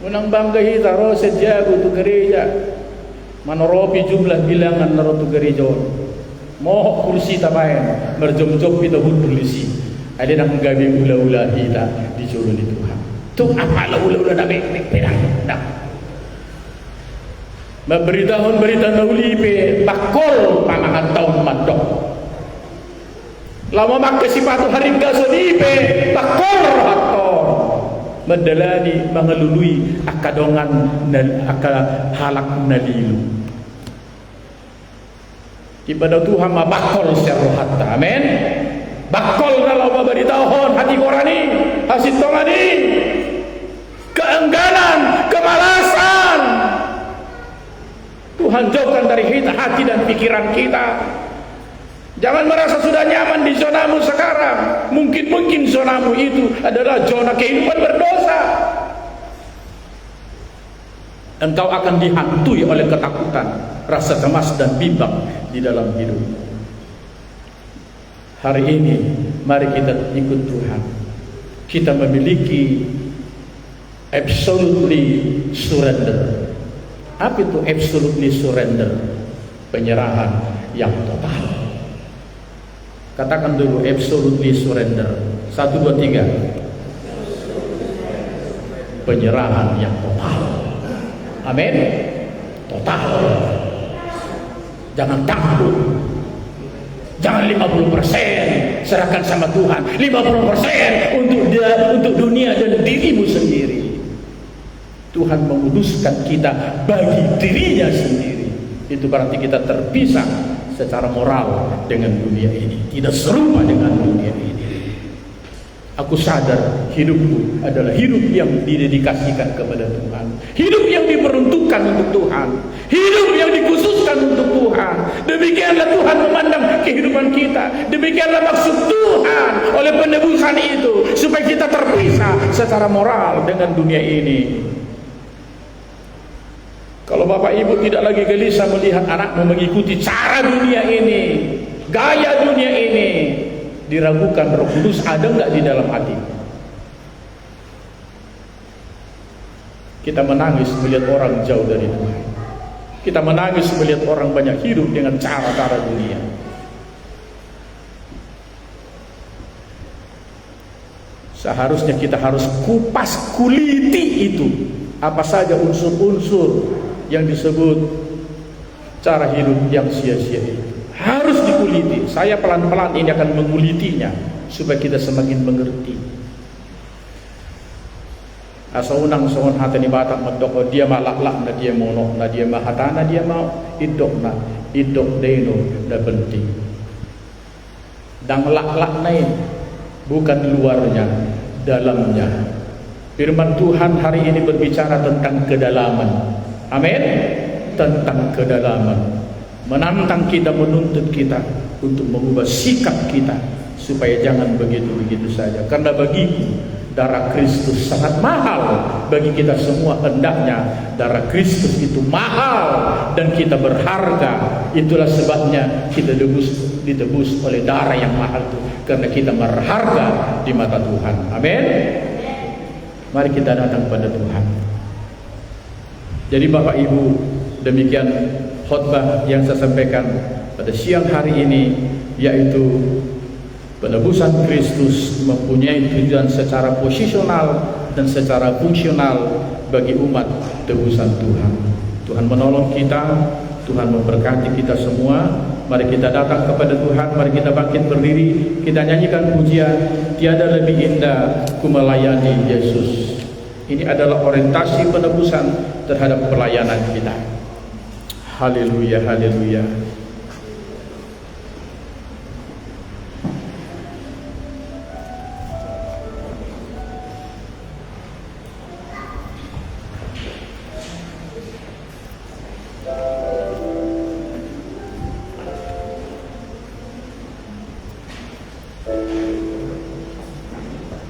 Unang bangga kita roh sejago tu gereja. Manoropi jumlah bilangan naro tu gereja. Moh kursi tabayan, merjom-jom kita polisi. Ada nak gabi ula-ula kita disuruh di Tuhan. Tu apa ula-ula nak perang dak. Memberitahuan berita nauli pe bakol pamahan tahun madok. Lama mak kesipatu harim gasoni pe bakol hator. Mendelani mengelului akadongan halak nalilu. Ibadah Tuhan ma bakol serohatta. Amin. Bakol kalau memberitahuan hati korani, hasil tongani, keengganan, kemalasan. Tuhan jauhkan dari kita hati dan pikiran kita. Jangan merasa sudah nyaman di zonamu sekarang. Mungkin zonamu itu adalah zona kehidupan berdosa. Engkau akan dihantui oleh ketakutan, rasa cemas dan bimbang di dalam hidup. Hari ini mari kita ikut Tuhan. Kita memiliki absolutely surrender. Apa itu absolutely surrender? Penyerahan yang total. Katakan dulu absolutely surrender. 1, 2, 3. Penyerahan yang total. Amin. Total. Jangan takut. Jangan 50% serahkan sama Tuhan. 50% untuk dunia dan dirimu sendiri. Tuhan menguduskan kita bagi dirinya sendiri. Itu berarti kita terpisah secara moral dengan dunia ini, tidak serupa dengan dunia ini. Aku sadar hidupku adalah hidup yang didedikasikan kepada Tuhan, hidup yang diperuntukkan untuk Tuhan, hidup yang dikhususkan untuk Tuhan. Demikianlah Tuhan memandang kehidupan kita. Demikianlah maksud Tuhan oleh penebusan itu, supaya kita terpisah secara moral dengan dunia ini. Kalau Bapak Ibu tidak lagi gelisah melihat anakmu mengikuti cara dunia ini, gaya dunia ini, diragukan Roh Kudus ada enggak di dalam hati. Kita menangis melihat orang jauh dari Tuhan. Kita menangis melihat orang banyak hidup dengan cara-cara dunia. Seharusnya kita harus kupas kuliti itu. Apa saja unsur-unsur yang disebut cara hidup yang sia-sia itu harus dikuliti. Saya pelan-pelan ini akan mengulitinya supaya kita semakin mengerti. Asa unang soon hati ni batak medok dia malak-lak na dia mono na dia mahatana dia mau idok deno na penting. Dang lak-lak nain bukan luarnya, dalamnya. Firman Tuhan hari ini berbicara tentang kedalaman. Amin. Tentang kedalaman. Menantang kita, menuntut kita untuk mengubah sikap kita supaya jangan begitu-begitu saja. Karena bagiku darah Kristus sangat mahal. Bagi kita semua hendaknya darah Kristus itu mahal dan kita berharga. Itulah sebabnya kita ditebus oleh darah yang mahal itu, karena kita berharga di mata Tuhan. Amin. Mari kita datang pada Tuhan. Jadi Bapak Ibu, demikian khotbah yang saya sampaikan pada siang hari ini, yaitu penebusan Kristus mempunyai tujuan secara posisional dan secara fungsional bagi umat tebusan Tuhan. Tuhan menolong kita, Tuhan memberkati kita semua. Mari kita datang kepada Tuhan, mari kita bangkit berdiri, kita nyanyikan pujian tiada lebih indah ku melayani Yesus. Ini adalah orientasi penebusan terhadap pelayanan kita. Haleluya, haleluya.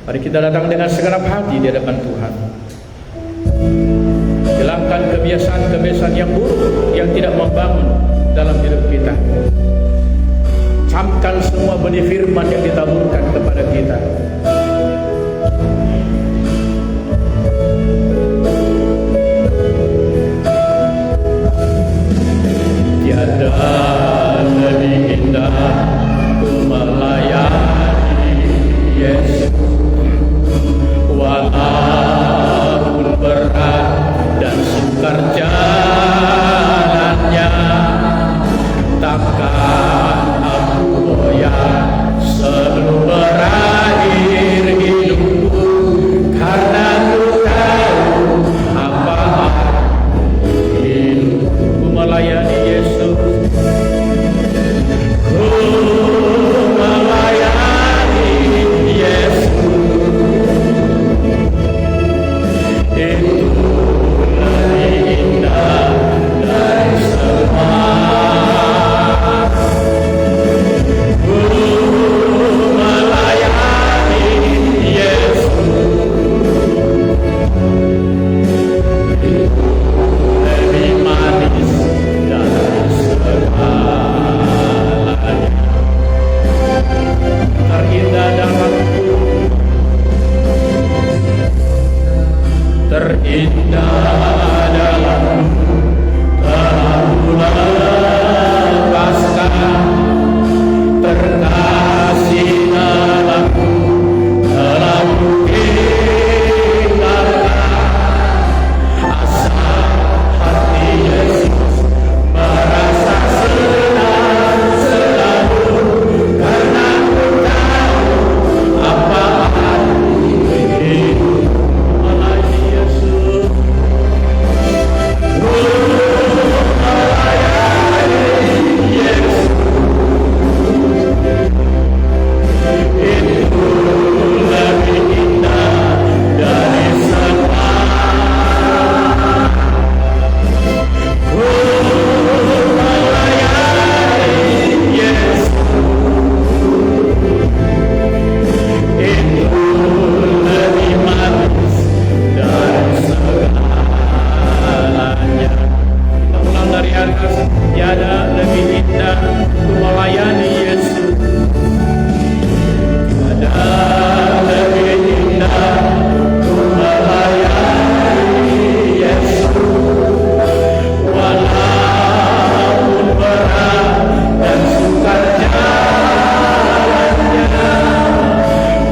Mari kita datang dengan segenap hati di hadapan Tuhan. Hilangkan kebiasaan-kebiasaan yang buruk yang tidak membangun dalam hidup kita. Camkan semua benih firman yang ditaburkan kepada kita. Tiada lebih indah untuk melayani Yesus, walaupun berat dan sukar jalannya, takkan aku goyah sebelum berakhir hidupku, karena ku tahu apa hidupku melayani Yesus. Ku melayani Yesus, itu lebih indah dari semua. Ku melayani Yesus, itu lebih manis dari segalanya. Terindah dalamku, terindah dalam Aku lepaskan terkasih dalamku, telah tinggalkan asal hati Yesus, merasa senang selalu, karena ku tahu apa arti hidup melayani Yesus. Tiada lebih indah untuk melayani Yesus. Tiada lebih indah untuk melayani Yesus, walaupun berat dan sukar jalannya,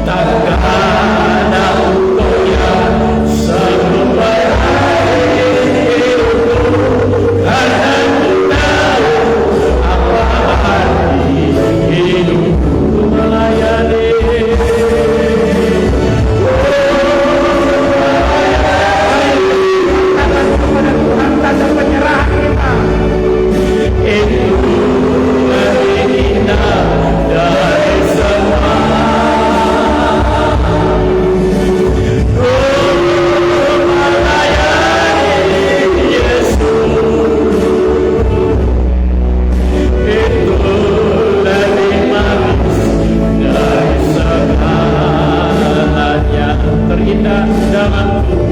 takkan aku goyah sebelum berakhir hidupku, karena hidupku melayani. Tanda penyerahan kita itu lebih indah dari semua. Ku melayani Yesus, itu lebih manis dari segalanya. Terindah dalamku,